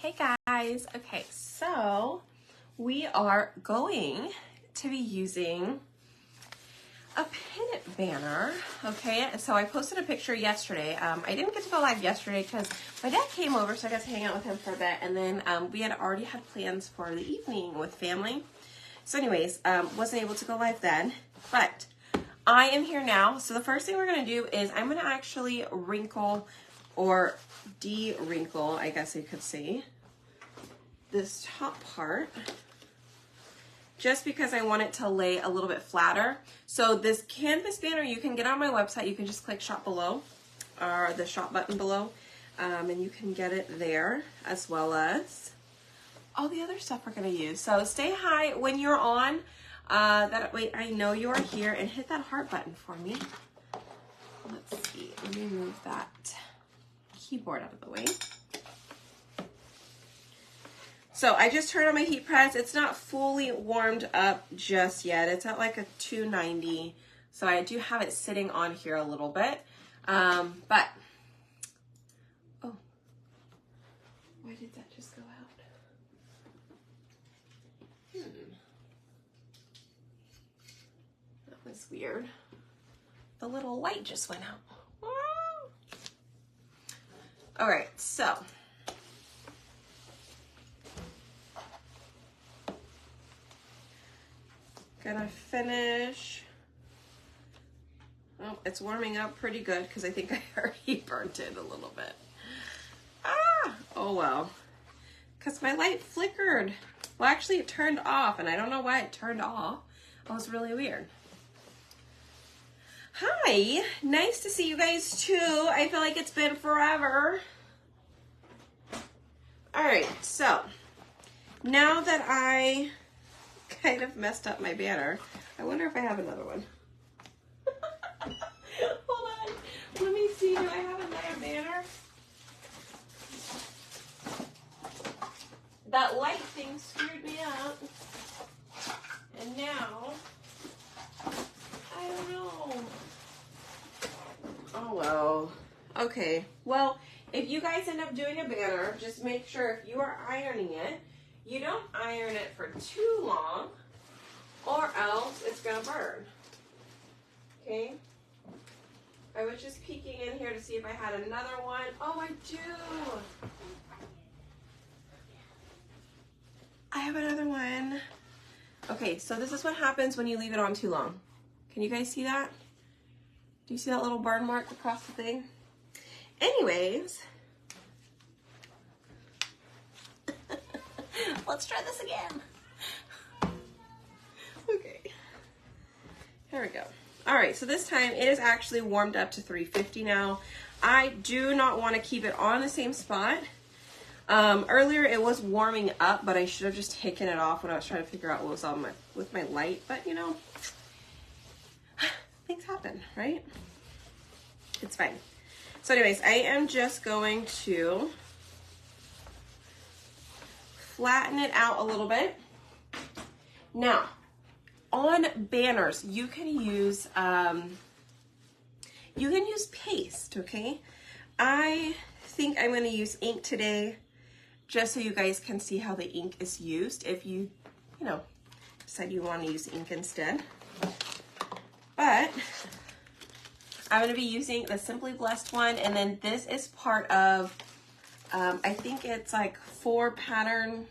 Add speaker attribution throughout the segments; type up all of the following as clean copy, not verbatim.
Speaker 1: Hey guys, okay, so we are going to be using a pin banner, okay? So I posted a picture yesterday. I didn't get to go live yesterday because my dad came over, so I got to hang out with him for a bit, and then we had already had plans for the evening with family. So anyways, wasn't able to go live then, but I am here now. So the first thing we're going to do is I'm going to actually wrinkle or de-wrinkle, I guess you could say, this top part, just because I want it to lay a little bit flatter. So this canvas banner you can get on my website. You can just click shop below, or the shop button below, and you can get it there, as well as all the other stuff we're going to use. So stay high when you're on, that way I know you are here, and hit that heart button for me. Let's see, let me move that keyboard out of the way. So I just turned on my heat press. It's not fully warmed up just yet. It's at like a 290. So I do have it sitting on here a little bit. But, oh, why did that just go out? That was weird. The little light just went out. All right, so gonna finish. Oh, it's warming up pretty good because I think I already burnt it a little bit. Oh well, because my light flickered. Well, actually it turned off, and I don't know why it turned off. It was really weird. Hi, nice to see you guys too. I feel like it's been forever. All right, so now that I kind of messed up my banner, I wonder if I have another one. Hold on, let me see, do I have another banner? That light thing screwed me up, and now I don't know. Oh well. Okay, well, if you guys end up doing a banner, just make sure if you are ironing it, you don't iron it for too long, or else it's gonna burn. Okay? I was just peeking in here to see if I had another one. Oh, I do. I have another one. Okay, so this is what happens when you leave it on too long. Can you guys see that? Do you see that little burn mark across the thing? Anyways, let's try this again. Okay, here we go. All right, so this time it is actually warmed up to 350 now. I do not want to keep it on the same spot. Earlier it was warming up, but I should have just taken it off when I was trying to figure out what was on with my light. But you know, things happen, right? It's fine. So anyways, I am just going to flatten it out a little bit. Now, on banners, you can use paste, okay? I think I'm going to use ink today, just so you guys can see how the ink is used if you decide you want to use ink instead. But I'm going to be using the Simply Blessed one, and then this is part of, I think it's like 4 pattern,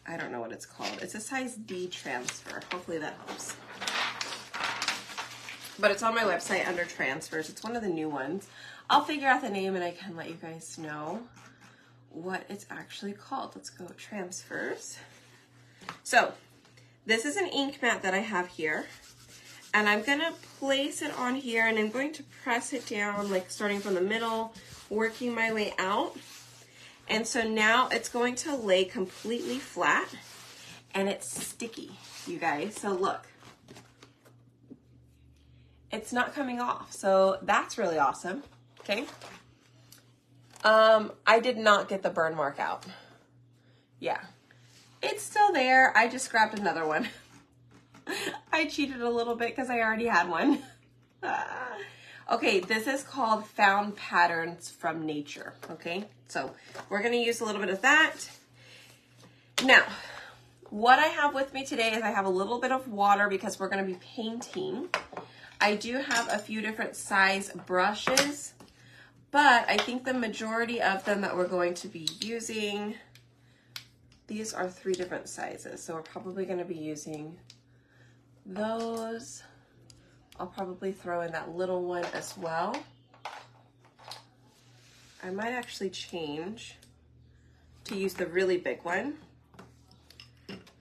Speaker 1: I don't know what it's called. It's a size D transfer. Hopefully that helps. But it's on my website under transfers. It's one of the new ones. I'll figure out the name and I can let you guys know what it's actually called. Let's go transfers. So this is an ink mat that I have here. And I'm going to place it on here, and I'm going to press it down, like starting from the middle, working my way out. And so now it's going to lay completely flat, and it's sticky, you guys. So look, it's not coming off. So that's really awesome. Okay. I did not get the burn mark out. Yeah, it's still there. I just grabbed another one. I cheated a little bit because I already had one. Okay, this is called Found Patterns from Nature, okay? So we're gonna use a little bit of that. Now, what I have with me today is I have a little bit of water because we're gonna be painting. I do have a few different size brushes, but I think the majority of them that we're going to be using, these are 3 different sizes. So we're probably gonna be using those. I'll probably throw in that little one as well. I might actually change to use the really big one.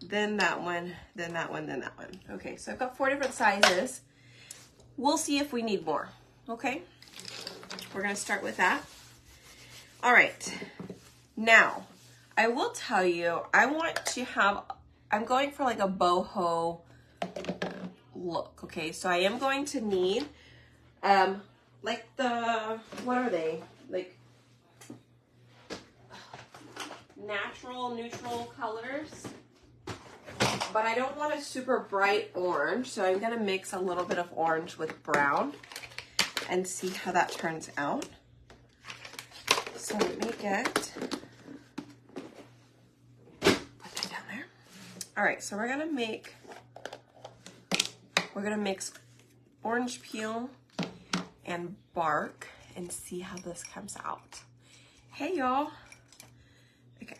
Speaker 1: Then that one, then that one, then that one. Okay, so I've got 4 different sizes. We'll see if we need more, okay? We're gonna start with that. All right, now, I will tell you, I'm going for like a boho look, okay? So I am going to need, like what are they? Like natural, neutral colors. But I don't want a super bright orange, so I'm gonna mix a little bit of orange with brown and see how that turns out. So let me put that down there. All right, so we're gonna mix orange peel and bark and see how this comes out. Hey y'all. Okay.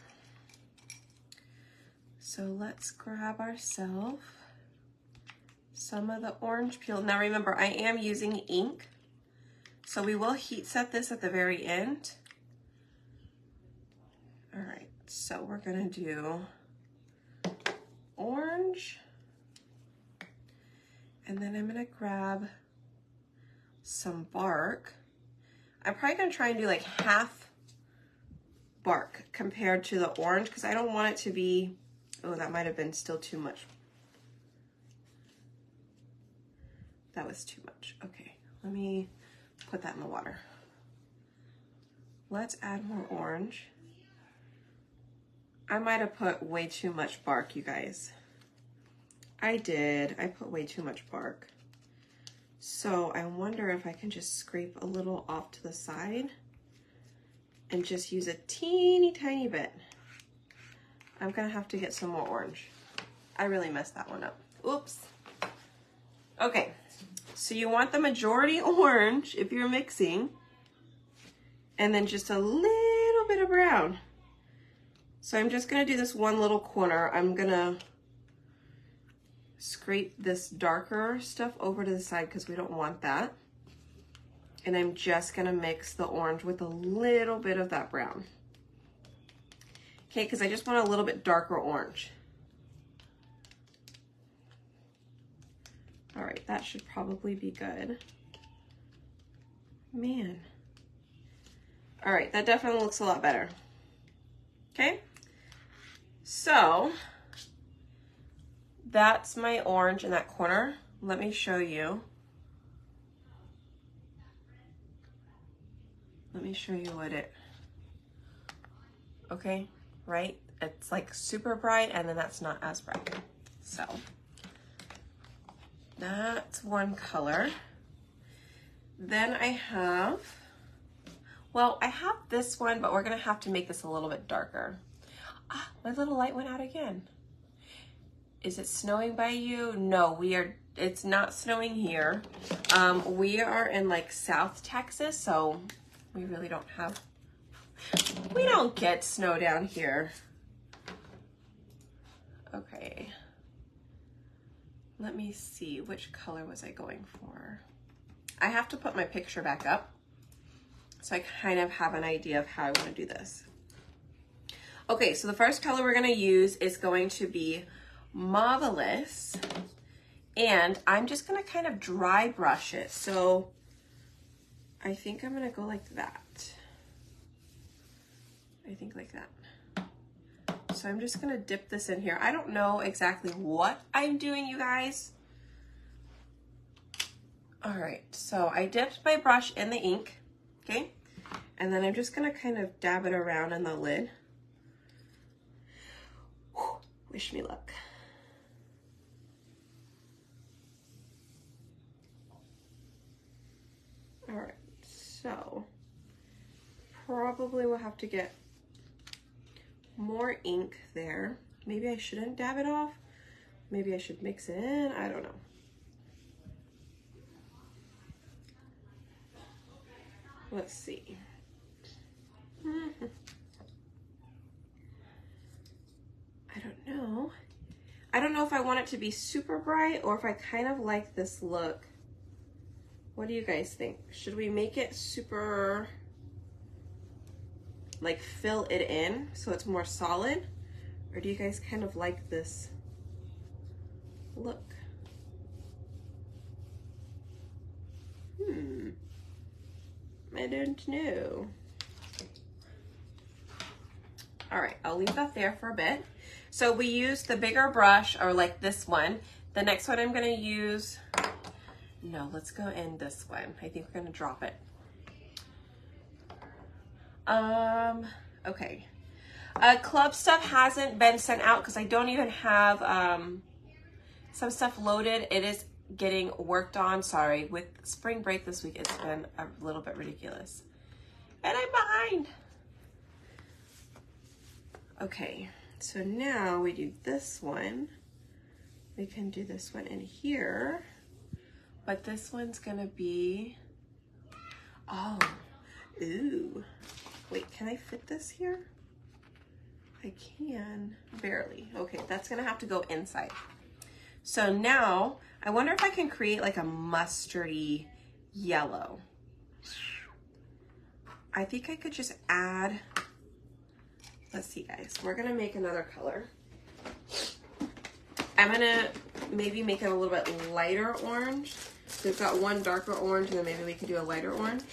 Speaker 1: So let's grab ourselves some of the orange peel. Now remember, I am using ink, so we will heat set this at the very end. All right, so we're gonna do orange, and then I'm gonna grab some bark. I'm probably gonna try and do like half bark compared to the orange because I don't want it to be, oh, that might have been still too much. That was too much. Okay, let me put that in the water. Let's add more orange. I might have put way too much bark, you guys. I did. I put way too much bark. So I wonder if I can just scrape a little off to the side and just use a teeny tiny bit. I'm gonna have to get some more orange. I really messed that one up. Oops. Okay, so you want the majority orange if you're mixing, and then just a little bit of brown. So I'm just gonna do this one little corner. I'm gonna scrape this darker stuff over to the side because we don't want that. And I'm just gonna mix the orange with a little bit of that brown. Okay, because I just want a little bit darker orange. All right, that should probably be good. Man. All right, that definitely looks a lot better. Okay, so that's my orange in that corner. Let me show you. Let me show you what it, okay, right? It's like super bright and then that's not as bright. So that's one color. Then I have, well, I have this one, but we're gonna have to make this a little bit darker. Ah, my little light went out again. Is it snowing by you? No, it's not snowing here. We are in like South Texas, so we really don't get snow down here. Okay. Let me see, which color was I going for? I have to put my picture back up so I kind of have an idea of how I want to do this. Okay, so the first color we're going to use is going to be Marvelous, and I'm just going to kind of dry brush it. So I think I'm going to go like that. I think like that. So I'm just gonna dip this in here. I don't know exactly what I'm doing, you guys. All right, so I dipped my brush in the ink, okay? And then I'm just gonna kind of dab it around in the lid. Whew, wish me luck. All right, so probably we'll have to get more ink there. Maybe I shouldn't dab it off. Maybe I should mix it in. I don't know. Let's see. I don't know. I don't know if I want it to be super bright or if I kind of like this look. What do you guys think? Should we make it super, like fill it in so it's more solid? Or do you guys kind of like this look? I don't know. All right, I'll leave that there for a bit. So we used the bigger brush, or like this one. The next one I'm gonna use, no, let's go in this one. I think we're gonna drop it. Okay. Club stuff hasn't been sent out because I don't even have some stuff loaded. It is getting worked on. Sorry, with spring break this week, it's been a little bit ridiculous. And I'm behind. Okay, so now we do this one. We can do this one in here, but this one's gonna be, oh, ooh. Wait, can I fit this here? I can, barely. Okay, that's gonna have to go inside. So now, I wonder if I can create like a mustardy yellow. I think I could just add, let's see guys, we're gonna make another color. I'm gonna maybe make it a little bit lighter orange. So we've got one darker orange and then maybe we can do a lighter orange.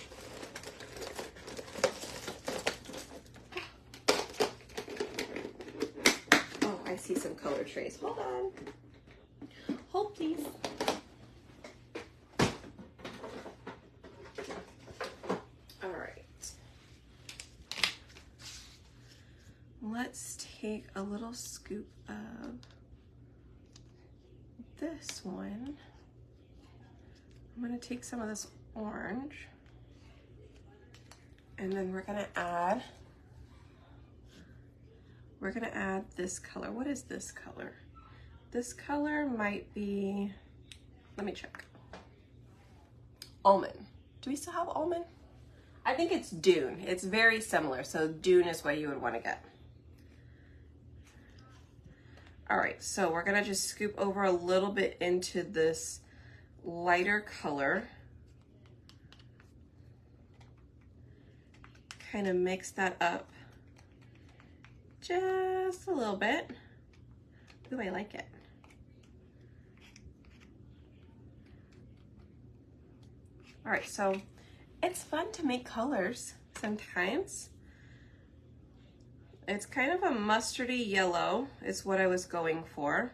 Speaker 1: Oh, I see some color trays. Hold on. Hold please. All right. Let's take a little scoop of this one. I'm gonna take some of this orange and then we're gonna add this color. What is this color? This color might be, let me check. Almond. Do we still have almond? I think it's Dune. It's very similar, so Dune is what you would want to get. All right, so we're gonna just scoop over a little bit into this lighter color. Kind of mix that up just a little bit. Ooh, I like it. All right, so it's fun to make colors sometimes. It's kind of a mustardy yellow is what I was going for.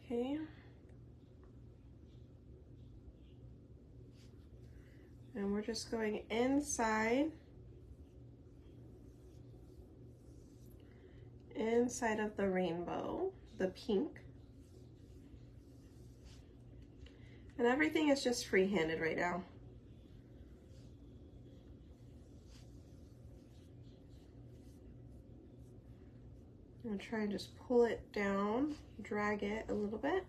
Speaker 1: Okay. And we're just going inside of the rainbow, the pink. And everything is just free-handed right now. I'm gonna try and just pull it down, drag it a little bit.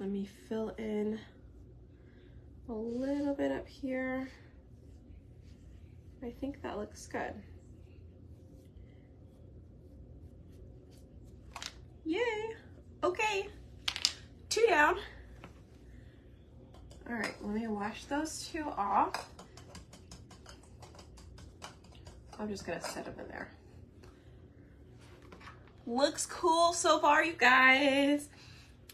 Speaker 1: Let me fill in a little bit up here. I think that looks good. Yay, okay. 2 down. All right, let me wash those 2 off. I'm just gonna set them in there. Looks cool so far, you guys.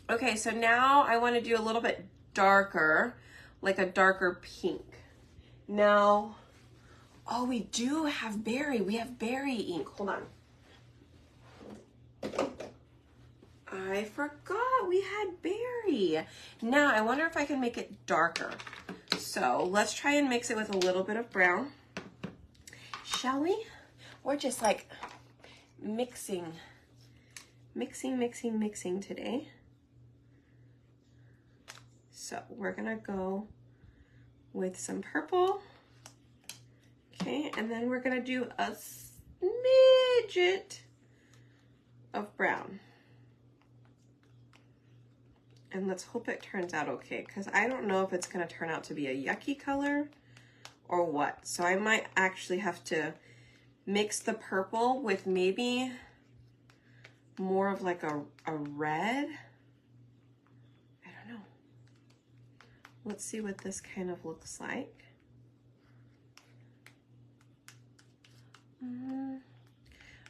Speaker 1: Okay, so now I wanna do a little bit darker, like a darker pink. Now, oh, we do have berry. We have berry ink, hold on. I forgot we had berry. Now, I wonder if I can make it darker. So let's try and mix it with a little bit of brown. Shall we? Or just like mixing today. So we're gonna go with some purple. Okay, and then we're gonna do a smidget of brown. And let's hope it turns out okay, because I don't know if it's gonna turn out to be a yucky color or what. So I might actually have to mix the purple with maybe more of like a red. I don't know. Let's see what this kind of looks like.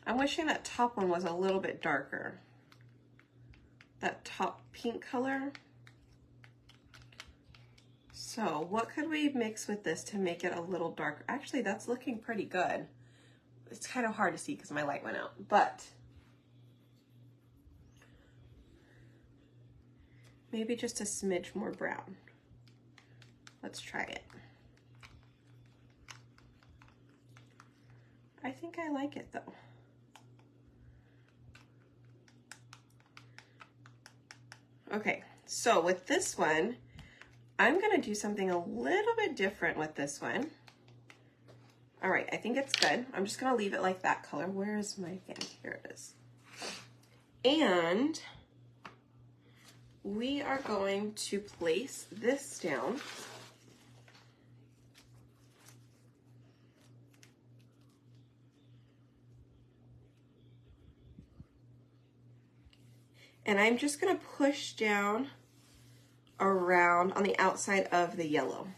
Speaker 1: I'm wishing that top one was a little bit darker. That top pink color. So what could we mix with this to make it a little darker? Actually, that's looking pretty good. It's kind of hard to see because my light went out, but maybe just a smidge more brown. Let's try it. I think I like it though. Okay, so with this one, I'm gonna do something a little bit different with this one. All right, I think it's good. I'm just gonna leave it like that color. Where is my thing? Here it is. And we are going to place this down. And I'm just gonna push down around on the outside of the yellow.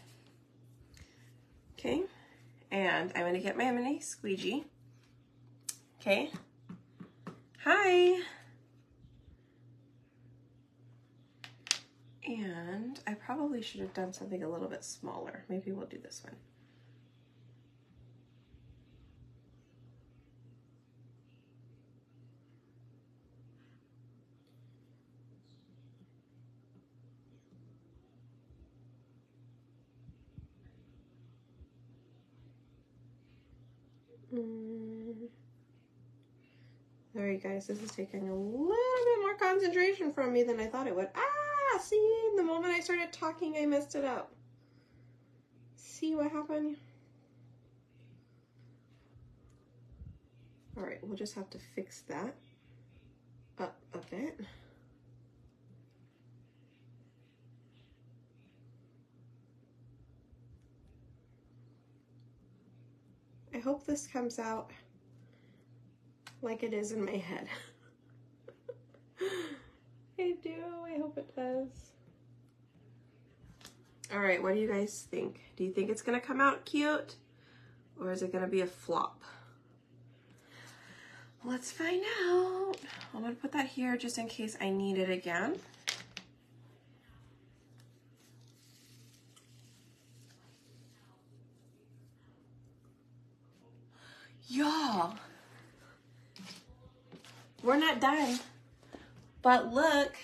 Speaker 1: Okay, and I'm gonna get my mini squeegee. Okay, hi. And I probably should have done something a little bit smaller. Maybe we'll do this one. Sorry guys, this is taking a little bit more concentration from me than I thought it would. Ah, see, the moment I started talking, I messed it up. See what happened? All right, we'll just have to fix that up a bit. I hope this comes out like it is in my head. I do, I hope it does. All right, what do you guys think? Do you think it's gonna come out cute? Or is it gonna be a flop? Let's find out. I'm gonna put that here just in case I need it again. Y'all, we're not done, but look.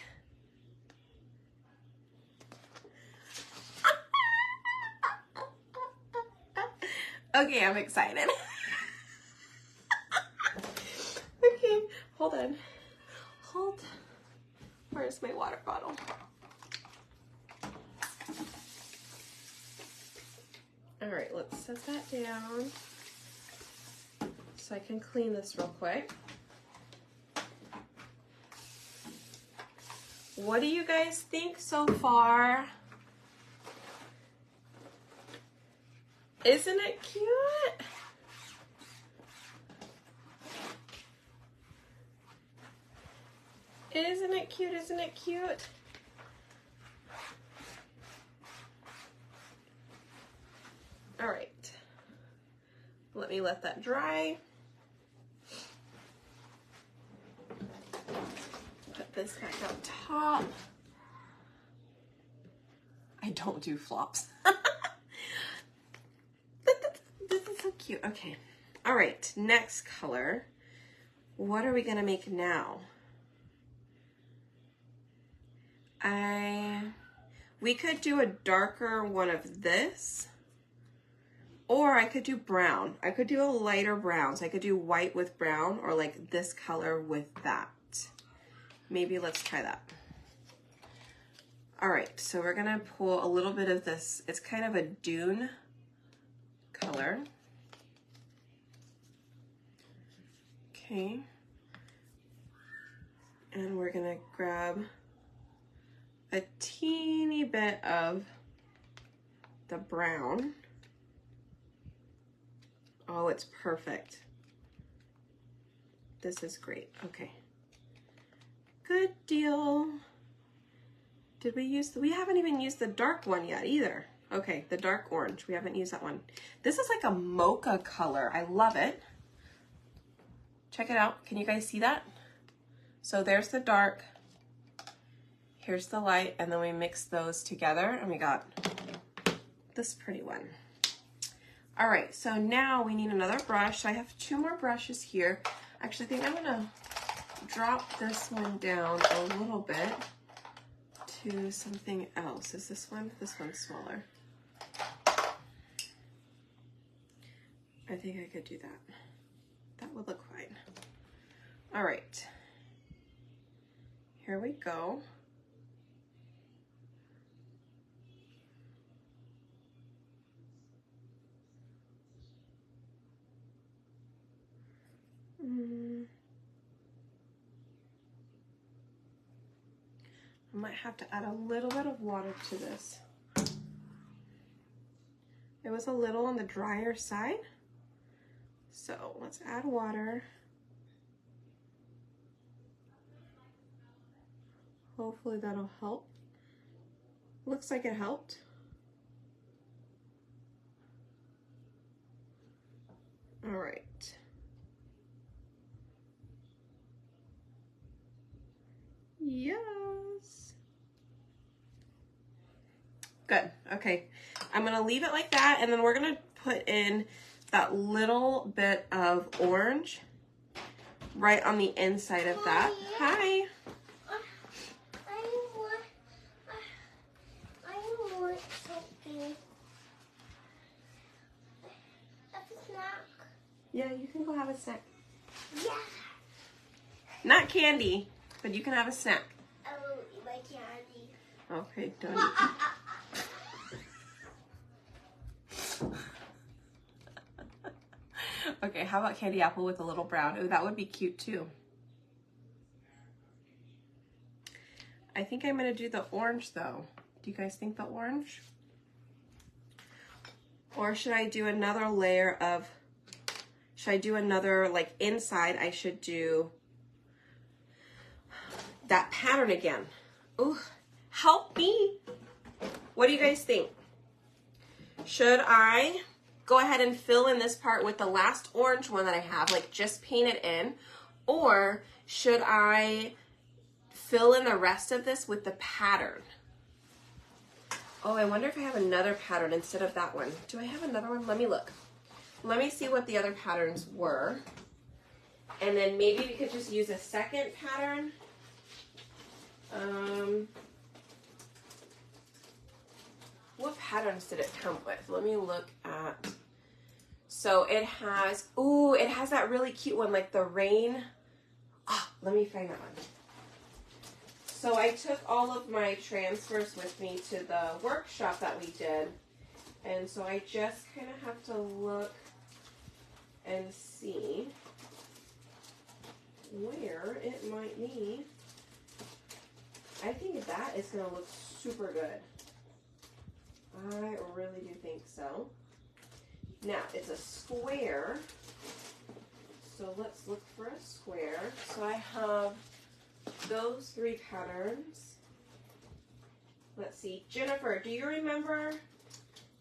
Speaker 1: Okay, I'm excited. Okay, hold on. Hold. Where's my water bottle? All right, let's set that down so I can clean this real quick. What do you guys think so far? Isn't it cute? Isn't it cute? Isn't it cute? All right. Let me let that dry. Put this back up top. I don't do flops. This is so cute. Okay. All right. Next color. What are we gonna make now? We could do a darker one of this, Or I could do brown. I could do a lighter brown. So I could do white with brown or like this color with that. Maybe let's try that. All right, so we're gonna pull a little bit of this. It's kind of a dune color. Okay. And we're gonna grab a teeny bit of the brown. Oh, it's perfect. This is great. Okay. Good deal. Did we use we haven't even used the dark one yet either. Okay, the dark orange. We haven't used that one. This is like a mocha color. I love it. Check it out. Can you guys see that? So there's the dark. Here's the light, and then we mix those together, and we got this pretty one. All right, so now we need another brush. I have 2 more brushes here. Actually, I think I'm gonna drop this one down a little bit to something else. Is this one? This one's smaller. I think I could do that. That would look fine. All right, here we go. I might have to add a little bit of water to this. It was a little on the drier side, so let's add water. Hopefully that'll help. Looks like it helped. All right. Yes. Good. Okay. I'm going to leave it like that, and then we're going to put in that little bit of orange right on the inside of that. Hi.
Speaker 2: I want something. A snack.
Speaker 1: Yeah, you can go have a snack.
Speaker 2: Yeah.
Speaker 1: Not candy, but you can have a snack.
Speaker 2: I will eat my candy.
Speaker 1: Okay, don't eat. Okay, how about candy apple with a little brown? Oh, that would be cute too. I think I'm gonna do the orange though. Do you guys think the orange? Or should I do another layer of, should I do another, like inside I should do that pattern again? Ooh, help me. What do you guys think? Should I go ahead and fill in this part with the last orange one that I have, like just paint it in? Or should I fill in the rest of this with the pattern? Oh, I wonder if I have another pattern instead of that one. Do I have another one? Let me look. Let me see what the other patterns were. And then maybe we could just use a second pattern. What patterns did it come with? Let me look at. So it has, ooh, it has that really cute one, like the rain. Ah, let me find that one. So I took all of my transfers with me to the workshop that we did. And so I just kind of have to look and see where it might be. I think that is going to look super good. I really do think so. Now, it's a square. So let's look for a square. So I have those 3 patterns. Let's see. Jennifer, do you remember?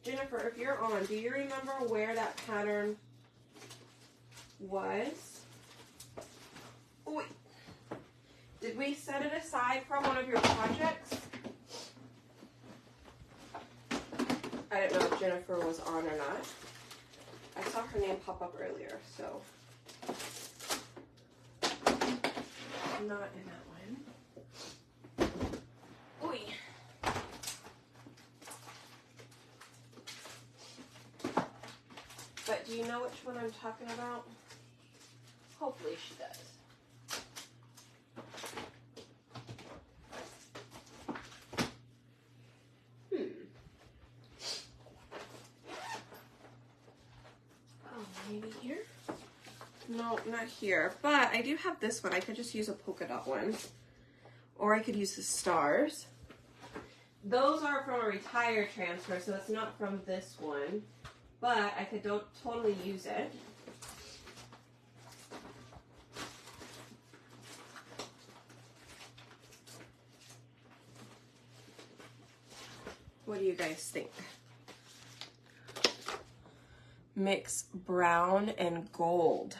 Speaker 1: Jennifer, if you're on, do you remember where that pattern was? Oh, wait. Did we set it aside from one of your projects? I didn't know if Jennifer was on or not. I saw her name pop up earlier, so. Not in that one. Oy. you know which one I'm talking about? Hopefully she does. Oh, maybe here? No, not here. But I do have this one. I could just use a polka dot one. Or I could use the stars. Those are from a retired transfer, so it's not from this one. But I could totally use it. What do you guys think? Mix brown and gold.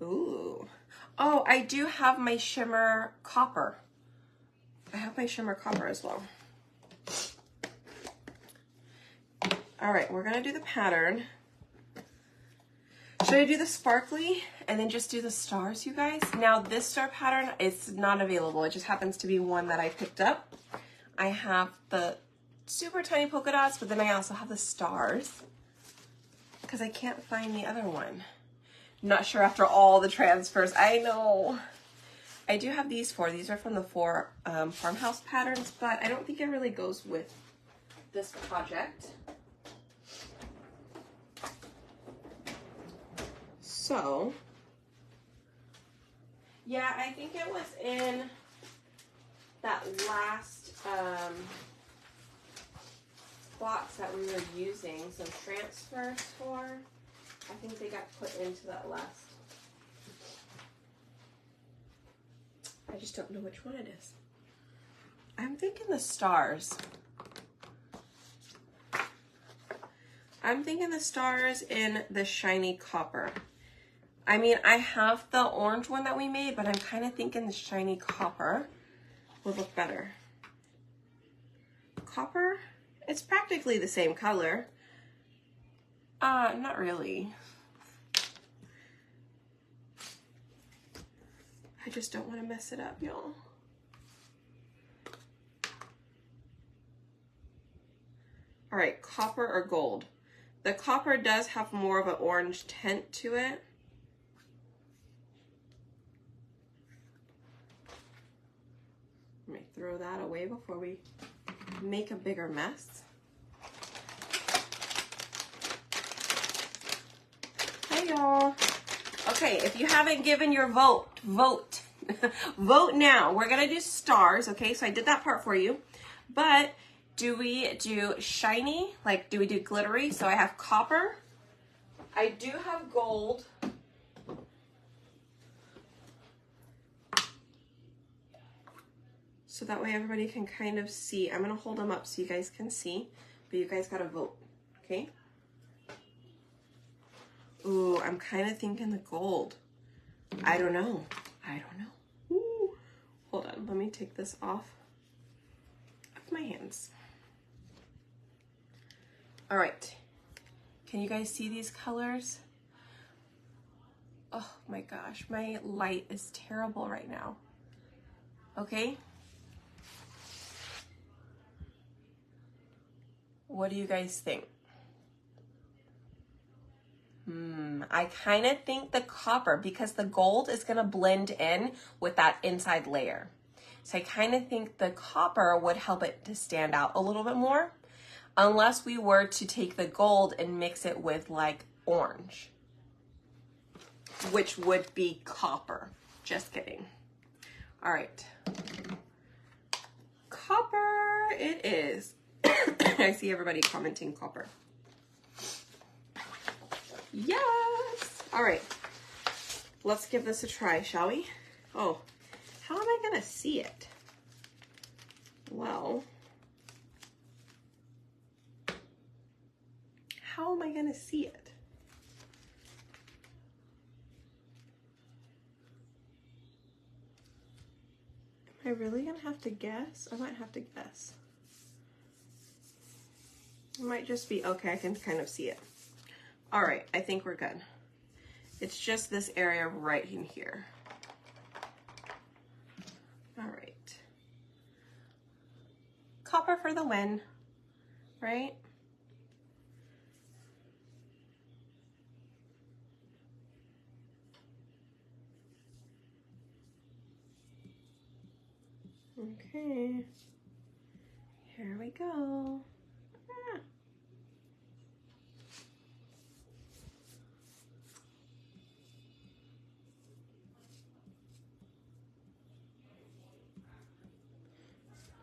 Speaker 1: Ooh. Oh, I do have my shimmer copper. I have my shimmer copper as well. All right, we're gonna do the pattern. Should I do the sparkly and then just do the stars, you guys? Now this star pattern is not available. It just happens to be one that I picked up. I have the super tiny polka dots, but then I also have the stars because I can't find the other one. Not sure after all the transfers. I know. I do have these four. These are from the four farmhouse patterns, but I don't think it really goes with this project. So, yeah, I think it was in that last box that we were using some transfers for. I think they got put into that last. I just don't know which one it is. I'm thinking the stars. I'm thinking the stars in the shiny copper. I mean, I have the orange one that we made, but I'm kind of thinking the shiny copper would look better. Copper? It's practically the same color. Not really. I just don't want to mess it up, y'all. All right, copper or gold. The copper does have more of an orange tint to it. Let me throw that away before we make a bigger mess. Hey y'all. Okay, if you haven't given your vote, vote. Vote now. We're gonna do stars, okay? So I did that part for you. But do we do shiny? Like, do we do glittery? So I have copper. I do have gold. So that way everybody can kind of see. I'm gonna hold them up so you guys can see, but you guys gotta vote, okay? Ooh, I'm kind of thinking the gold. I don't know. I don't know. Ooh. Hold on, let me take this off of my hands. All right, can you guys see these colors? Oh my gosh, my light is terrible right now. Okay. What do you guys think? I kind of think the copper, because the gold is gonna blend in with that inside layer. So I kind of think the copper would help it to stand out a little bit more, unless we were to take the gold and mix it with like orange, which would be copper. Just kidding. All right. Copper it is. I see everybody commenting copper. Yes. All right. Let's give this a try, shall we? Oh, how am I gonna see it? Well, how am I gonna see it? Am I really gonna have to guess? I might have to guess. It might just be, okay, I can kind of see it. All right, I think we're good. It's just this area right in here. All right. Copper for the win, right? Okay. Here we go. Ah.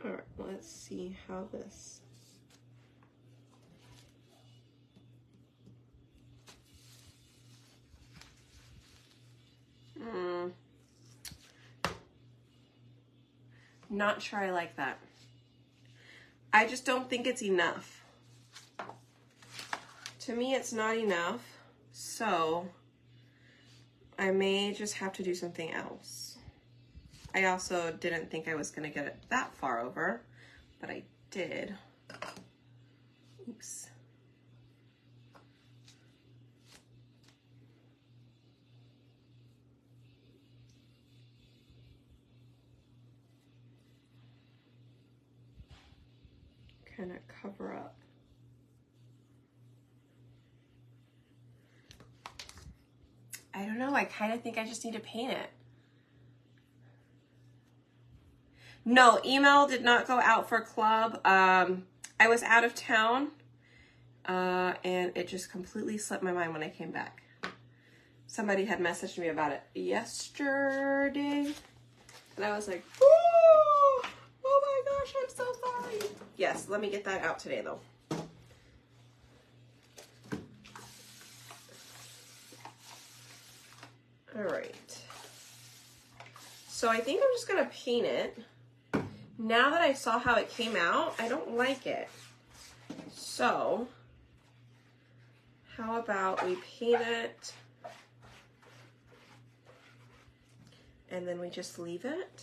Speaker 1: All right, let's see how this. Not sure I like that. I just don't think it's enough. To me, it's not enough, so I may just have to do something else. I also didn't think I was gonna get it that far over, but I did. Oops. Kind of cover up. I don't know, I kind of think I just need to paint it. No, email did not go out for club. I was out of town, and it just completely slipped my mind when I came back. Somebody had messaged me about it yesterday, and I was like, oh my gosh, I'm so sorry. Yes, let me get that out today, though. All right. So I think I'm just gonna paint it. Now that I saw how it came out, I don't like it. So how about we paint it and then we just leave it,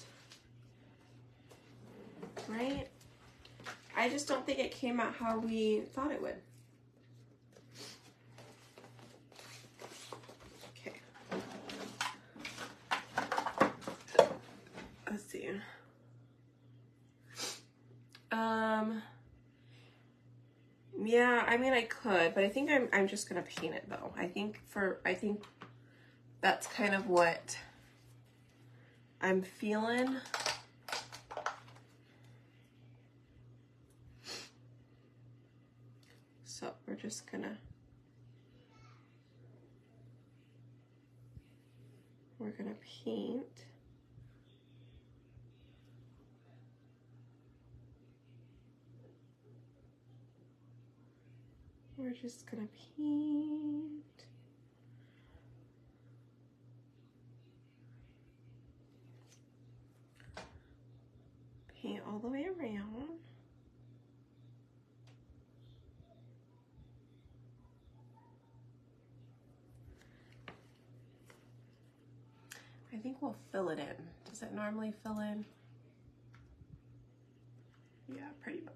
Speaker 1: right? I just don't think it came out how we thought it would. Okay. Let's see. Yeah, I mean I could, but I think I'm just gonna paint it though. I think that's kind of what I'm feeling. So we're just gonna paint. We're just gonna paint. Paint all the way around. I think we'll fill it in. Does it normally fill in? Yeah, pretty much.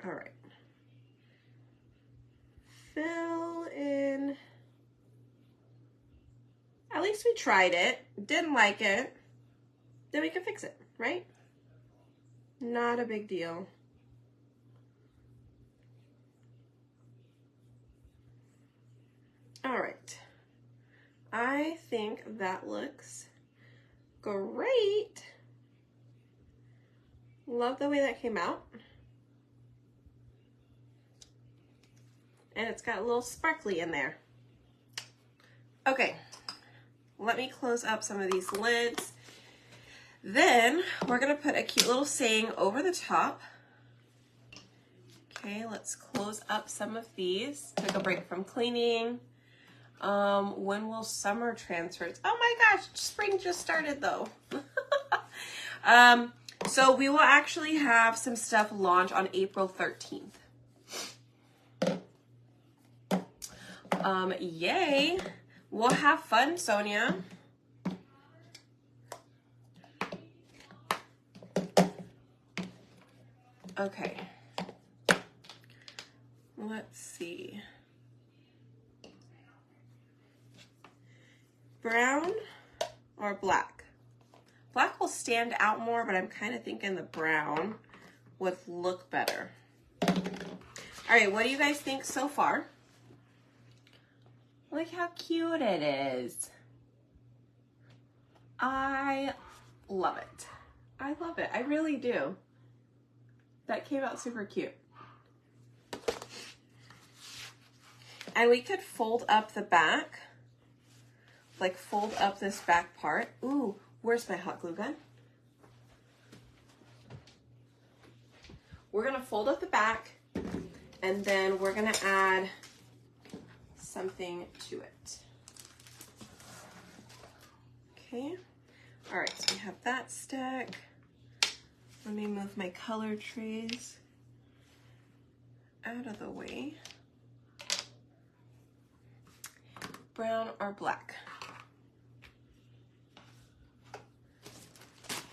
Speaker 1: All right. Fill in. At least we tried it. Didn't like it. Then we can fix it, right? Not a big deal. All right. I think that looks great. Love the way that came out. And it's got a little sparkly in there. Okay, let me close up some of these lids. Then we're gonna put a cute little saying over the top. Okay, let's close up some of these. Took a break from cleaning. When will summer transfers? Oh my gosh, spring just started though. So we will actually have some stuff launch on April 13th. Yay. We'll have fun, Sonia. Okay. Let's see. Brown or black? Black will stand out more, but I'm kind of thinking the brown would look better. All right, what do you guys think so far? Look how cute it is. I love it. I love it. I really do. That came out super cute. And we could fold up the back. Like fold up this back part. Ooh, where's my hot glue gun? We're gonna fold up the back and then we're gonna add something to it. Okay, all right, so we have that stick. Let me move my color trays out of the way. Brown or black?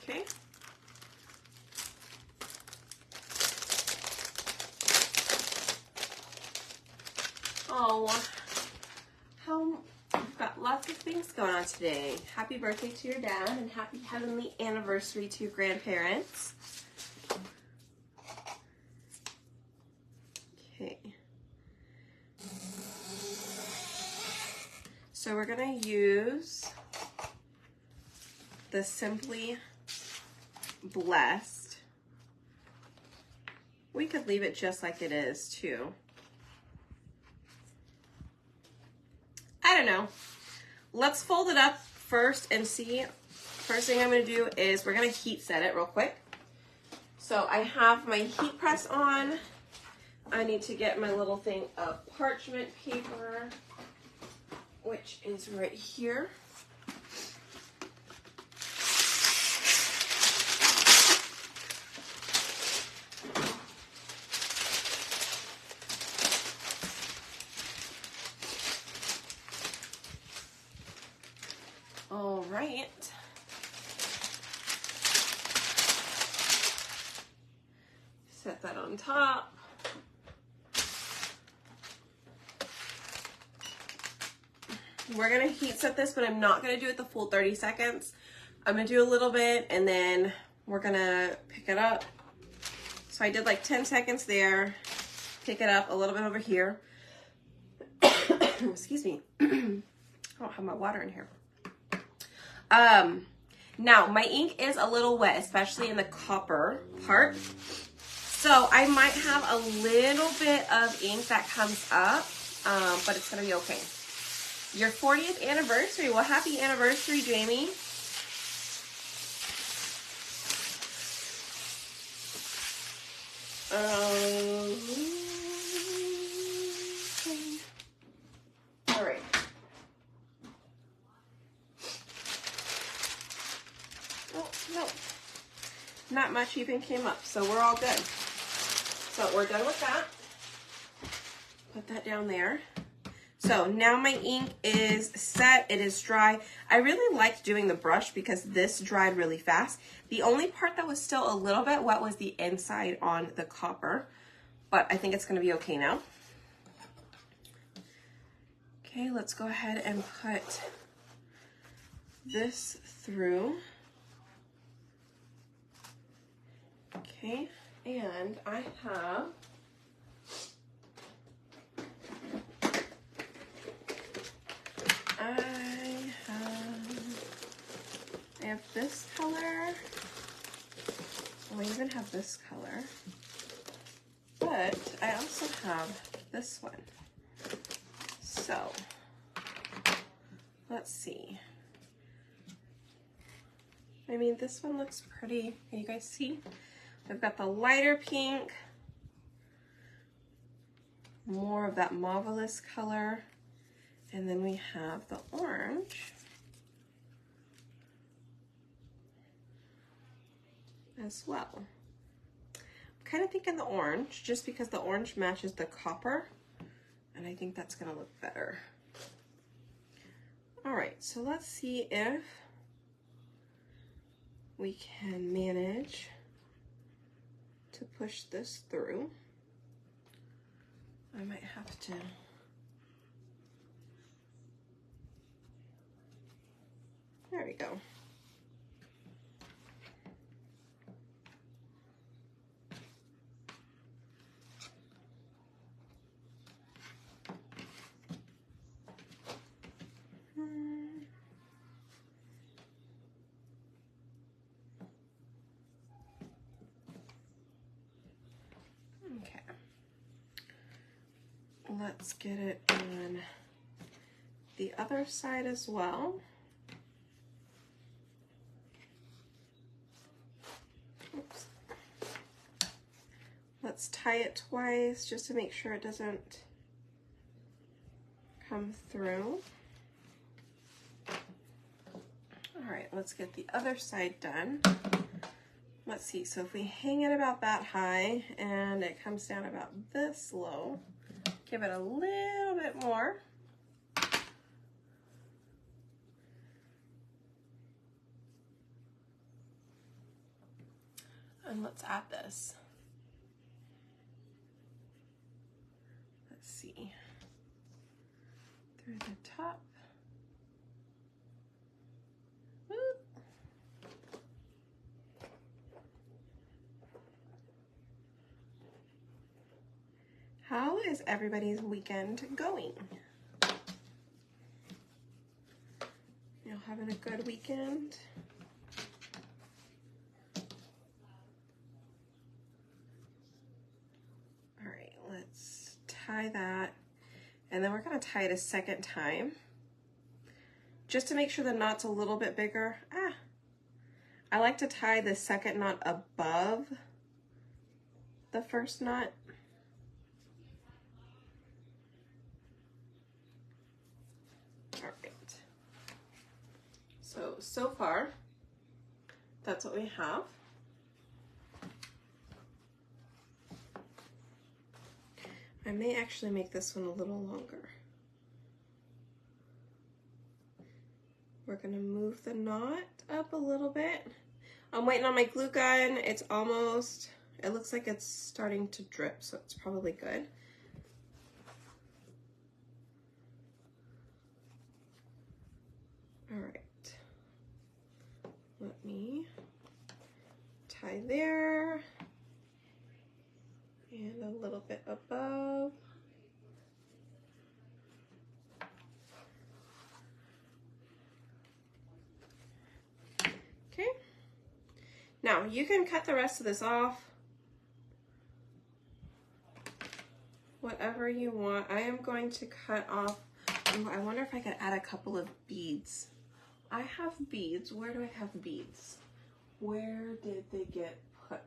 Speaker 1: Okay. Oh, we've got lots of things going on today. Happy birthday to your dad and happy heavenly anniversary to your grandparents. Okay. So we're gonna use the Simply Blessed. We could leave it just like it is too. I don't know. Let's fold it up first and see. First thing I'm gonna do is we're gonna heat set it real quick. So I have my heat press on. I need to get my little thing of parchment paper, which is right here. All right. Set that on top. We're gonna heat set this, but I'm not gonna do it the full 30 seconds. I'm gonna do a little bit and then we're gonna pick it up. So I did like 10 seconds there, pick it up a little bit over here. Excuse me. I don't have my water in here. Now my ink is a little wet, especially in the copper part. So I might have a little bit of ink that comes up, but it's gonna be okay. Your 40th anniversary. Well, happy anniversary, Jamie. All right. Oh, no. Not much even came up, so we're all good. So we're done with that. Put that down there. So now my ink is set, it is dry. I really liked doing the brush because this dried really fast. The only part that was still a little bit wet was the inside on the copper, but I think it's gonna be okay now. Okay, let's go ahead and put this through. Okay, and I have this color. Oh, I even have this color. But I also have this one. So, let's see. I mean, this one looks pretty. Can you guys see? I've got the lighter pink, more of that marvelous color, and then we have the orange as well. I'm kind of thinking the orange, just because the orange matches the copper, and I think that's gonna look better. All right, so let's see if we can manage to push this through. I might have to. There we go. let's get it on the other side as well. Oops. Let's tie it twice just to make sure it doesn't come through. All right, let's get the other side done. Let's see, so if we hang it about that high and it comes down about this low, give it a little bit more. And let's add this. Let's see, through the top. Whoop. How is everybody's weekend going? You all having a good weekend? All right, let's tie that. And then we're gonna tie it a second time, just to make sure the knot's a little bit bigger. I like to tie the second knot above the first knot. All right. So far, that's what we have. I may actually make this one a little longer. We're gonna move the knot up a little bit. I'm waiting on my glue gun. It's almost, it looks like it's starting to drip, so it's probably good. All right. Let me tie there and a little bit above. Okay. Now you can cut the rest of this off. Whatever you want. I am going to cut off, I wonder if I could add a couple of beads. I have beads. Where do I have beads? Where did they get put?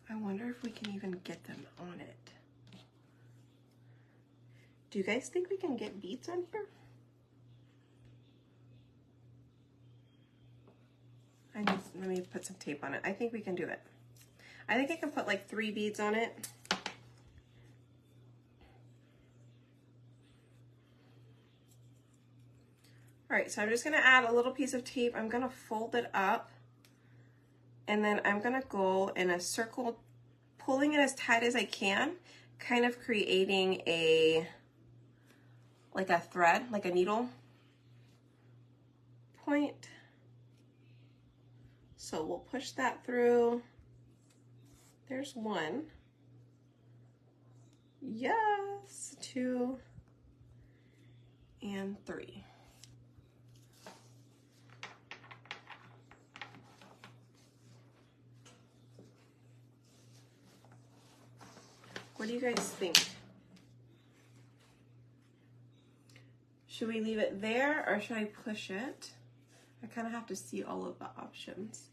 Speaker 1: I wonder if we can even get them on it. Do you guys think we can get beads on here? Let me put some tape on it. I think we can do it. I think I can put like 3 beads on it. All right, so I'm just gonna add a little piece of tape. I'm gonna fold it up, and then I'm gonna go in a circle, pulling it as tight as I can, kind of creating like a thread, like a needle point. So we'll push that through. There's 1. Yes, 2 and 3. What do you guys think? Should we leave it there or should I push it? I kind of have to see all of the options.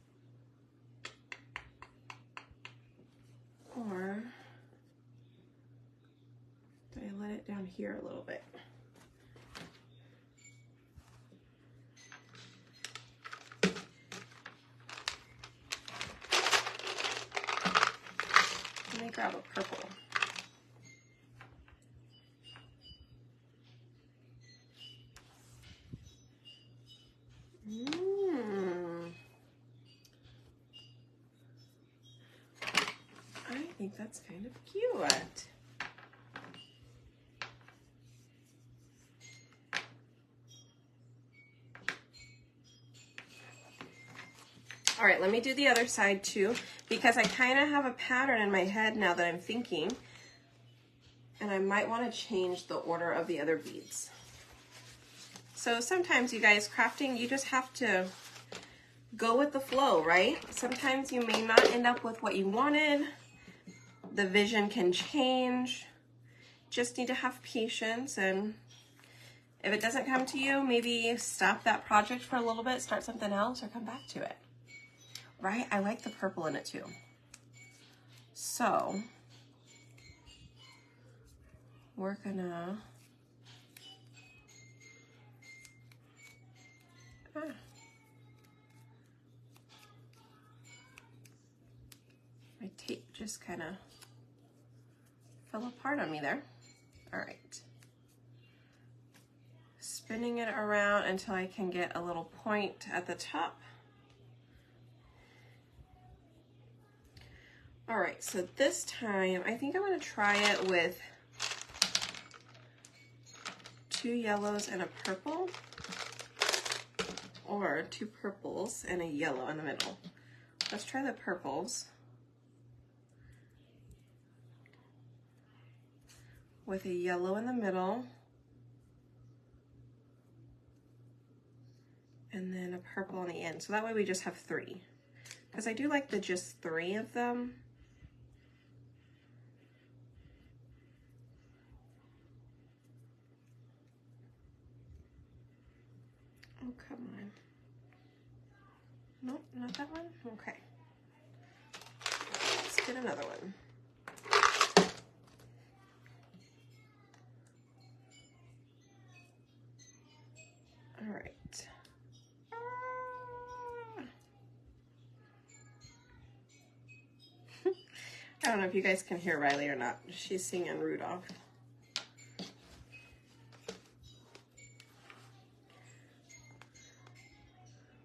Speaker 1: Or did I let it down here a little bit? Let me grab a purple. I think that's kind of cute. All right, let me do the other side too, because I kind of have a pattern in my head now that I'm thinking. And I might want to change the order of the other beads. So sometimes, you guys, crafting, you just have to go with the flow, right? Sometimes you may not end up with what you wanted. The vision can change. Just need to have patience, and if it doesn't come to you, maybe stop that project for a little bit, start something else, or come back to it. Right? I like the purple in it too. So we're gonna my tape just kind of fell apart on me there. All right. Spinning it around until I can get a little point at the top. All right, so this time, I think I'm gonna try it with 2 yellows and a purple, or 2 purples and a yellow in the middle. Let's try the purples with a yellow in the middle, and then a purple on the end. So that way we just have 3. Because I do like the just 3 of them. Oh, come on. Nope, not that one? Okay. Let's get another one. All right. I don't know if you guys can hear Riley or not. She's singing Rudolph.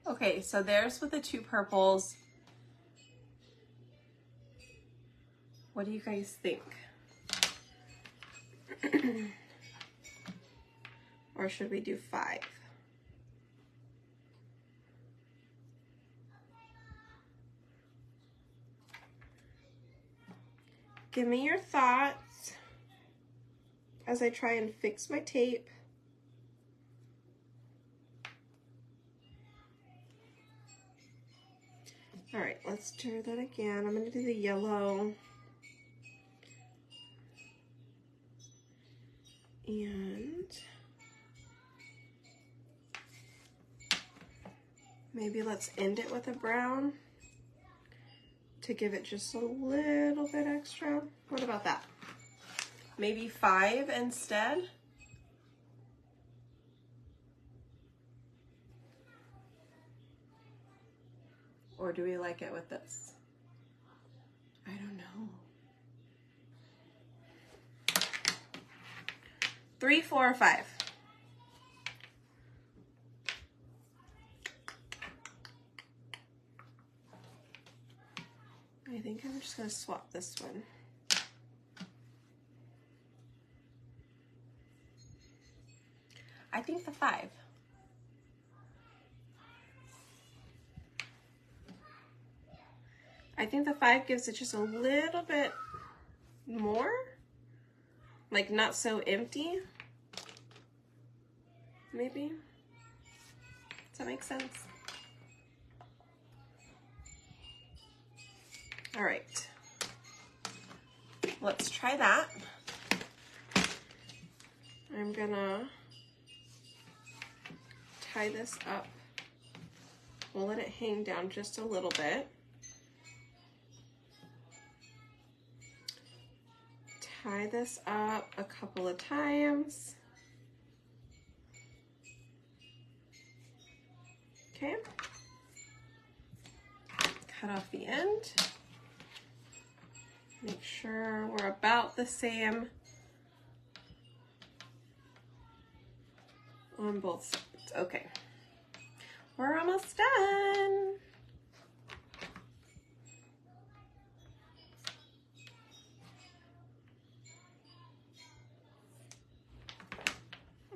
Speaker 1: Okay, so there's with the 2 purples. What do you guys think? Or should we do 5? Give me your thoughts as I try and fix my tape. All right, let's do that again. I'm gonna do the yellow. And maybe let's end it with a brown to give it just a little bit extra. What about that? Maybe 5 instead? Or do we like it with this? I don't know. 3, 4, or 5? I think I'm just gonna swap this one. I think the 5. I think the 5 gives it just a little bit more, like not so empty, maybe. Does that make sense? All right, let's try that. I'm gonna tie this up. We'll let it hang down just a little bit. Tie this up a couple of times. Okay. Cut off the end. Make sure we're about the same on both sides. Okay. We're almost done.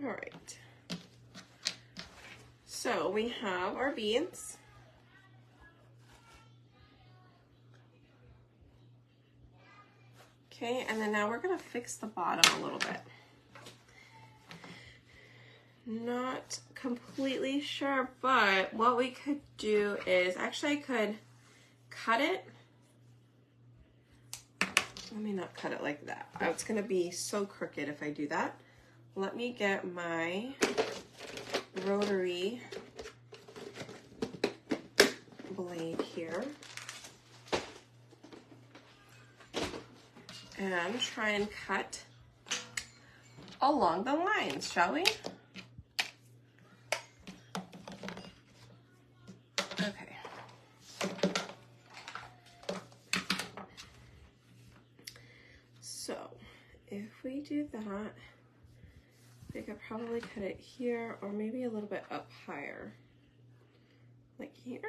Speaker 1: All right. So we have our beads. Okay, and then now we're gonna fix the bottom a little bit. Not completely sure, but what we could do is, actually I could cut it. Let me not cut it like that. Oh, it's gonna be so crooked if I do that. Let me get my rotary blade here and try and cut along the lines, shall we? Okay. So if we do that, I could probably cut it here or maybe a little bit up higher, like here.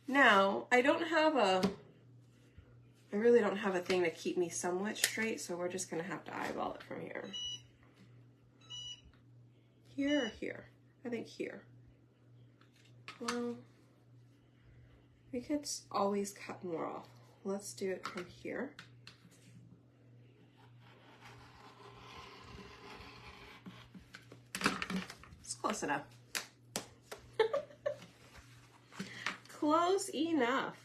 Speaker 1: Now, I really don't have a thing to keep me somewhat straight, so we're just gonna have to eyeball it from here. Here or here? I think here. Well, we could always cut more off. Let's do it from here. It's close enough. Close enough.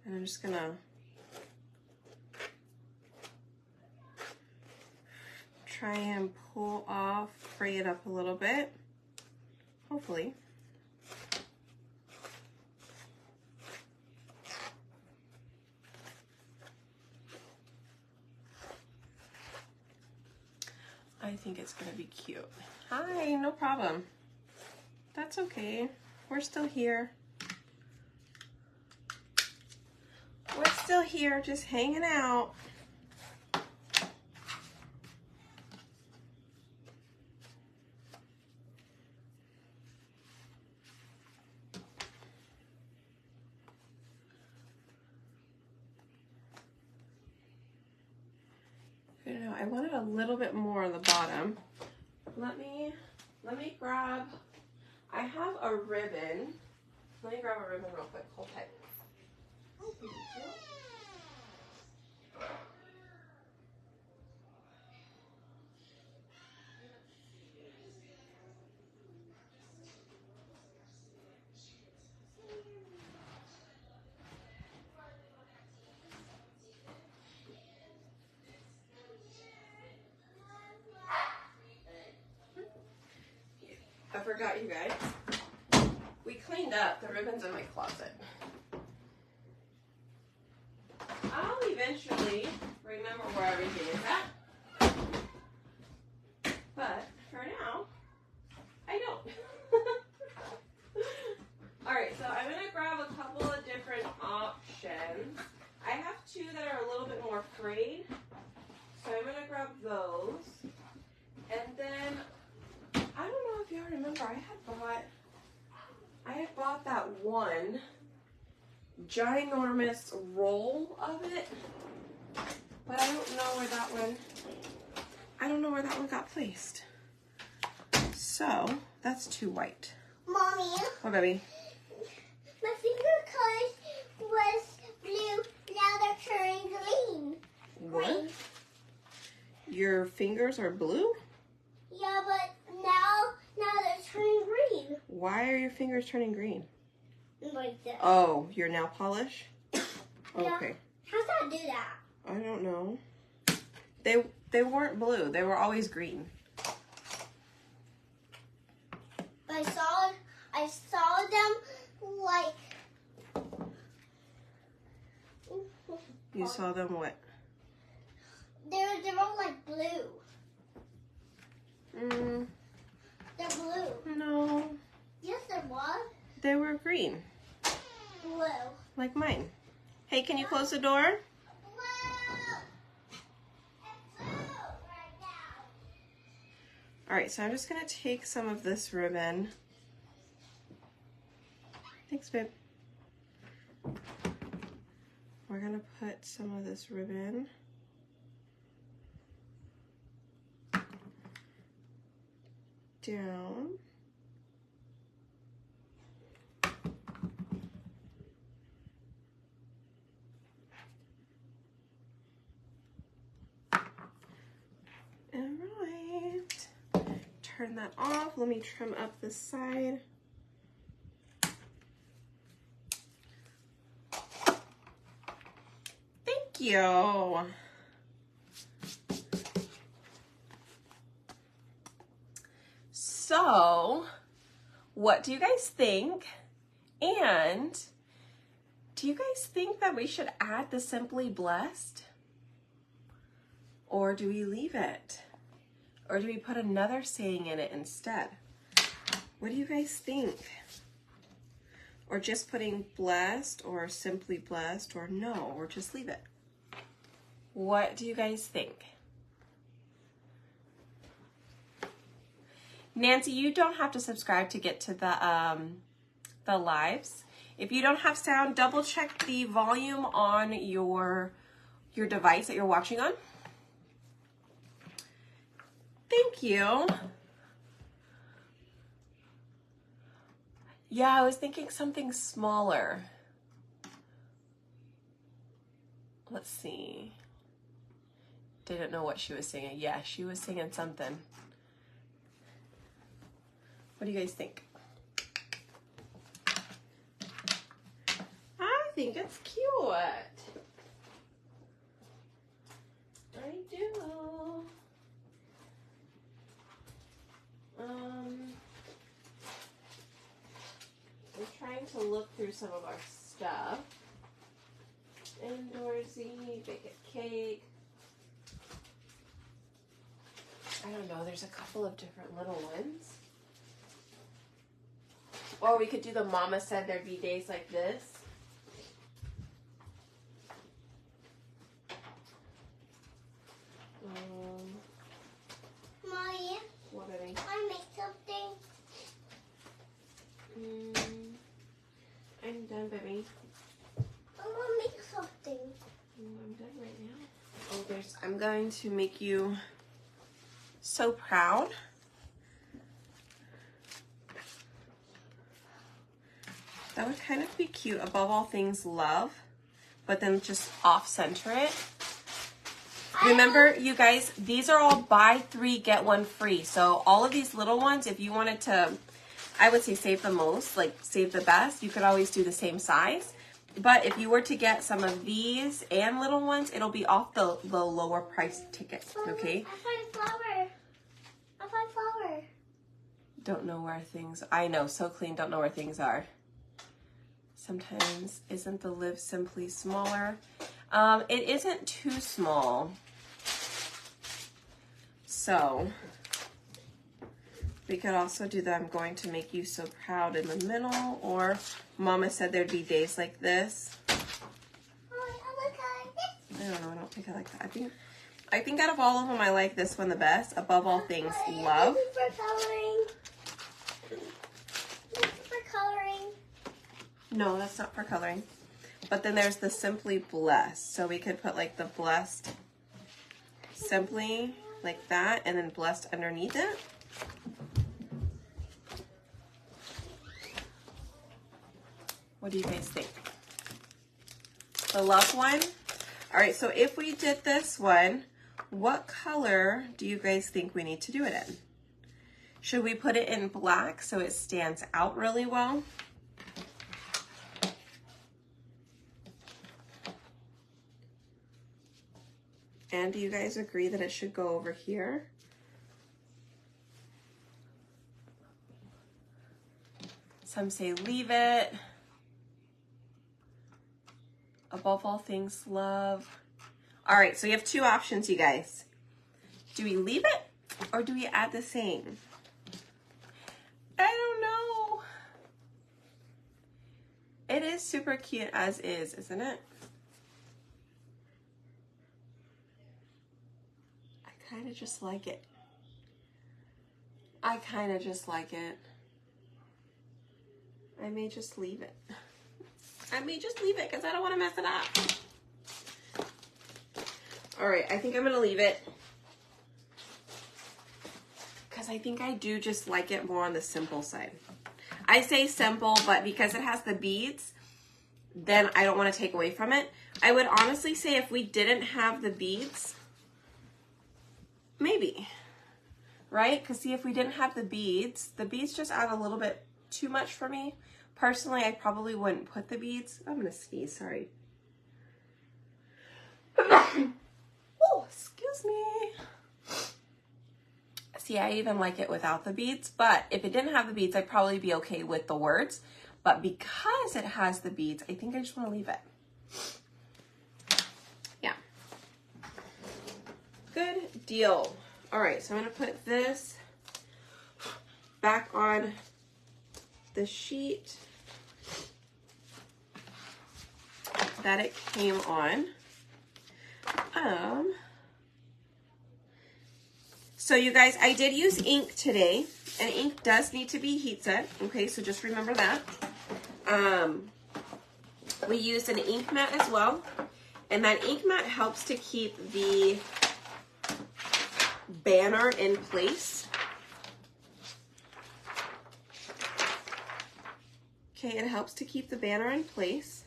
Speaker 1: And I'm just gonna try and pull off, fray it up a little bit, hopefully. I think it's gonna be cute. Hi, no problem. That's okay. We're still here. We're still here, just hanging out. I don't know, I wanted a little bit more on the bottom. Let me grab, I have a ribbon. Let me grab a ribbon real quick, hold tight. I forgot, you guys. We cleaned up. The ribbon's in my closet. I'll eventually remember where everything is at. But for now, I don't. Alright, so I'm going to grab a couple of different options. I have two that are a little bit more frayed. So I'm going to grab those. And then I don't know if y'all remember, I had bought that one ginormous roll of it, but I don't know where that one got placed. So that's too white.
Speaker 2: Mommy.
Speaker 1: Oh, baby.
Speaker 2: My finger color was blue. Now they're turning green.
Speaker 1: What? Your fingers are blue?
Speaker 2: Yeah, but now they're turning green.
Speaker 1: Why are your fingers turning green?
Speaker 2: Like that.
Speaker 1: Oh, your nail polish?
Speaker 2: Yeah.
Speaker 1: Okay.
Speaker 2: How's that do that?
Speaker 1: I don't know. They weren't blue. They were always green.
Speaker 2: But I saw them like.
Speaker 1: You saw them what?
Speaker 2: They were like blue. They're blue.
Speaker 1: No.
Speaker 2: Yes, there was.
Speaker 1: They were green.
Speaker 2: Blue.
Speaker 1: Like mine. Hey, can you close the door?
Speaker 2: Blue. It's blue right now.
Speaker 1: Alright, so I'm just going to take some of this ribbon. Thanks, babe. We're going to put some of this ribbon down. All right. Turn that off. Let me trim up this side. Thank you. So, what do you guys think? And do you guys think that we should add the Simply Blessed? Or do we leave it? Or do we put another saying in it instead? What do you guys think? Or just putting blessed or simply blessed, or no, or just leave it? What do you guys think? Nancy, you don't have to subscribe to get to the lives. If you don't have sound, double check the volume on your device that you're watching on. Thank you. Yeah, I was thinking something smaller. Let's see. Didn't know what she was singing. Yeah, she was singing something. What do you guys think? I think it's cute. I do. We're trying to look through some of our stuff. Indoorsy, bake a cake. I don't know, there's a couple of different little ones. Or we could do the Mama Said There'd Be Days Like This.
Speaker 2: Mommy,
Speaker 1: What, baby?
Speaker 2: I make something.
Speaker 1: I'm done, baby.
Speaker 2: I want to make something.
Speaker 1: I'm done right now. Oh, I'm going to make you so proud. That would kind of be cute. Above all things, love. But then just off-center it. Remember, you guys, these are all buy 3, get 1 free. So all of these little ones, if you wanted to, I would say save the most, like save the best, you could always do the same size. But if you were to get some of these and little ones, it'll be off the lower price tickets, okay?
Speaker 2: I find flour. I find flour.
Speaker 1: Don't know where things, I know, so clean, don't know where things are. Sometimes, isn't the Live Simply smaller? It isn't too small. So, we could also do the I'm going to make you so proud in the middle, or Mama Said There'd Be Days Like This. I don't know, I don't think I like that. I think out of all of them, I like this one the best. Above all things, love.
Speaker 2: This is for coloring. This is for coloring.
Speaker 1: No, that's not for coloring. But then there's the Simply Blessed. So we could put like the blessed simply like that, and then blessed underneath it. What do you guys think? The love one? All right, so if we did this one, what color do you guys think we need to do it in? Should we put it in black so it stands out really well? And do you guys agree that it should go over here? Some say leave it. Above all things, love. All right, so you have 2 options, you guys. Do we leave it or do we add the same? I don't know. It is super cute as is, isn't it? I kind of just like it. I kind of just like it. I may just leave it. I may just leave it because I don't want to mess it up. All right, I think I'm going to leave it. because I think I do just like it more on the simple side. I say simple, but because it has the beads, then I don't want to take away from it. I would honestly say if we didn't have the beads, maybe, right? Because see, if we didn't have the beads just add a little bit too much for me. Personally, I probably wouldn't put the beads. I'm going to sneeze, sorry. Oh, excuse me. See, I even like it without the beads, but if it didn't have the beads, I'd probably be okay with the words. But because it has the beads, I think I just want to leave it. Yeah. Good deal. All right, so I'm going to put this back on the sheet that it came on. So you guys, I did use ink today, and ink does need to be heat set. Okay, so just remember that. We used an ink mat as well, and that ink mat helps to keep the banner in place. Okay, it helps to keep the banner in place.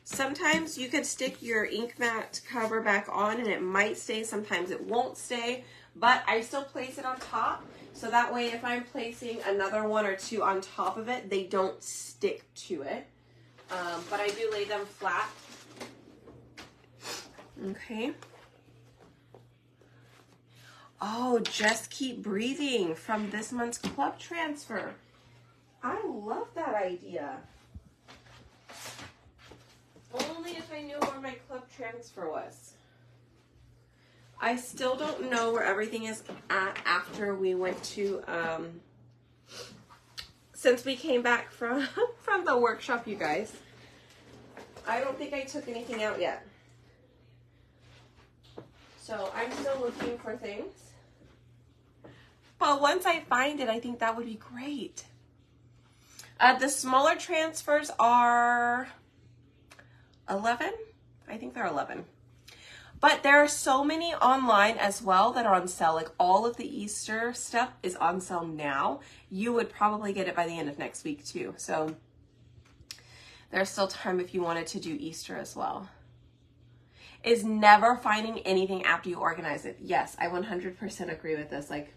Speaker 1: Sometimes you could stick your ink mat cover back on and it might stay, sometimes it won't stay, but I still place it on top, so that way if I'm placing another one or two on top of it, they don't stick to it. But I do lay them flat. Okay. Oh, Just Keep Breathing from this month's club transfer. I love that idea. Only if I knew where my club transfer was. I still don't know where everything is at after we went to, since we came back from the workshop, you guys. I don't think I took anything out yet. So I'm still looking for things. But once I find it, I think that would be great. The smaller transfers are 11. I think they're 11. But there are so many online as well that are on sale. Like all of the Easter stuff is on sale now. You would probably get it by the end of next week too. So there's still time if you wanted to do Easter as well. Is never finding anything after you organize it. Yes, I 100% agree with this. Like,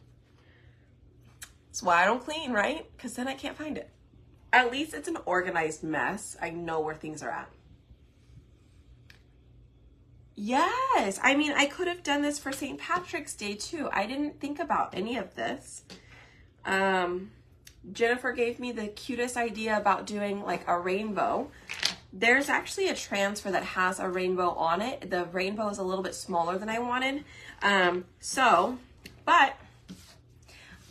Speaker 1: that's why I don't clean, right? Because then I can't find it. At least it's an organized mess. I know where things are at. Yes, I mean, I could have done this for St. Patrick's Day too. I didn't think about any of this. Jennifer gave me the cutest idea about doing like a rainbow. There's actually a transfer that has a rainbow on it. The rainbow is a little bit smaller than I wanted. But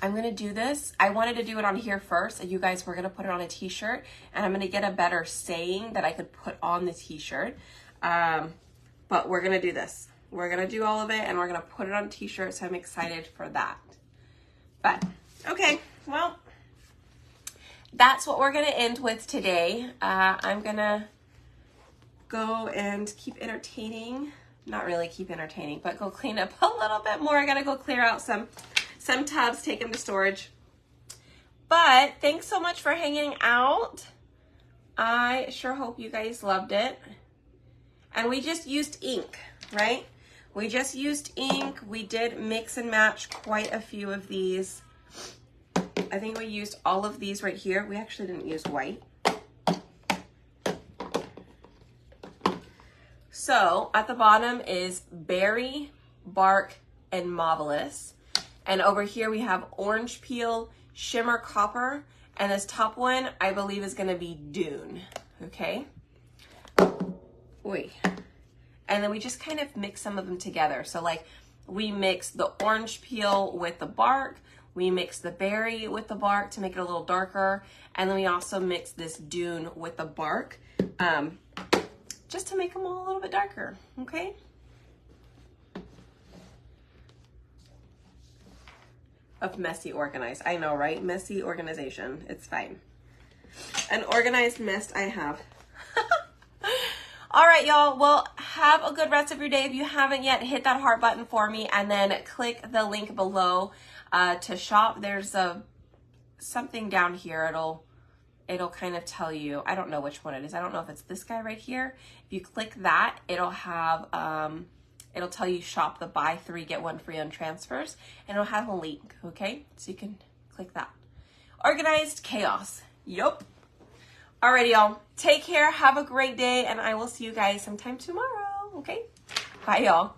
Speaker 1: I'm going to do this. I wanted to do it on here first, and you guys were going to put it on a t-shirt, and I'm going to get a better saying that I could put on the t-shirt. But we're going to do this. We're going to do all of it, and we're going to put it on a t-shirt, so I'm excited for that. But, okay, well, that's what we're going to end with today. I'm going to go and keep entertaining. Not really keep entertaining, but go clean up a little bit more. I got to go clear out some tubs, take them to storage. But thanks so much for hanging out. I sure hope you guys loved it. And we just used ink, right? We just used ink. We did mix and match quite a few of these. I think we used all of these right here. We actually didn't use white. So at the bottom is berry, bark, and marvelous. And over here we have orange peel, shimmer copper, and this top one I believe is gonna be dune, okay? Oi. And then we just kind of mix some of them together. So like we mix the orange peel with the bark, we mix the berry with the bark to make it a little darker, and then we also mix this dune with the bark, just to make them all a little bit darker, okay? Of messy organized. I know, right? Messy organization. It's fine. An organized mess I have. All right, y'all. Well, have a good rest of your day. If you haven't yet, hit that heart button for me and then click the link below to shop. There's something down here. It'll kind of tell you, I don't know which one it is. I don't know if it's this guy right here. If you click that, it'll have, it'll tell you shop the buy 3, get 1 free on transfers, and it'll have a link, okay? So you can click that. Organized chaos. Yup. Alrighty, y'all. Take care. Have a great day, and I will see you guys sometime tomorrow, okay? Bye, y'all.